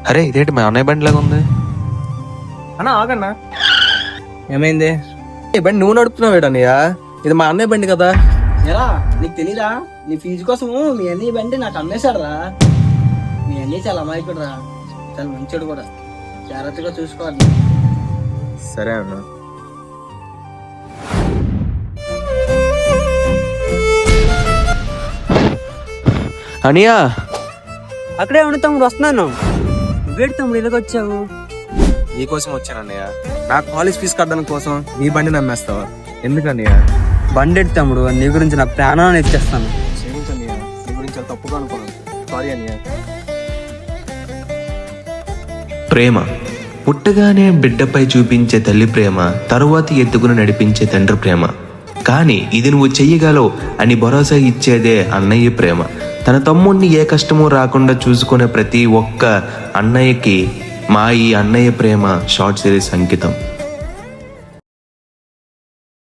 అరే ఇదేంటి మా అన్నయ్య బండి లాగా ఉంది. అన్నా ఆగన్నా. ఏమైంది? ఈ బండి నువ్వు నడుపుతున్నావు అన్నయ్య, ఇది మా అన్నయ్య బండి కదా. ఎరా నీకు తెలీదా? నీ ఫీజు కోసం మీ అన్నయ్య బండి నాకు అమ్మేశాడు రా. మీ అన్నయ్య చాలా అమాయకుడు రా, చాలా మంచోడు కూడా. జాగ్రత్తగా చూసుకోవాలి. సరే అన్న. అనియా అక్కడే ఉండి తమ్ముడు వస్తున్నాను. వేడి తమ్ముడు ఇలాగ వచ్చావు? నీకోసం వచ్చాను అన్నయ్య. నా కాలేజ్ ఫీజు కట్టడానికి కోసం నీ బండి నమ్మేస్తావా? ఎందుకన్నయ్య? బండి ఎట్టు తమ్ముడు, నీ గురించి నా ప్రాణాన్ని ఎత్తేస్తాను. క్షమించన్నయ్య, నీ గురించి చాలా తప్పుగా అనుకున్నాను. సారీ అన్నయ్య. ప్రేమ పుట్టగానే బిడ్డపై చూపించే తల్లి ప్రేమ, తరువాత ఎత్తుకుని నడిపించే తండ్రి ప్రేమ. కానీ ఇది నువ్వు చెయ్యగలవు అని భరోసా ఇచ్చేదే అన్నయ్య ప్రేమ. తన తమ్ముడిని ఏ కష్టమూ రాకుండా చూసుకునే ప్రతి ఒక్క అన్నయ్యకి మా ఈ అన్నయ్య ప్రేమ షార్ట్ సిరీస్ అంకితం.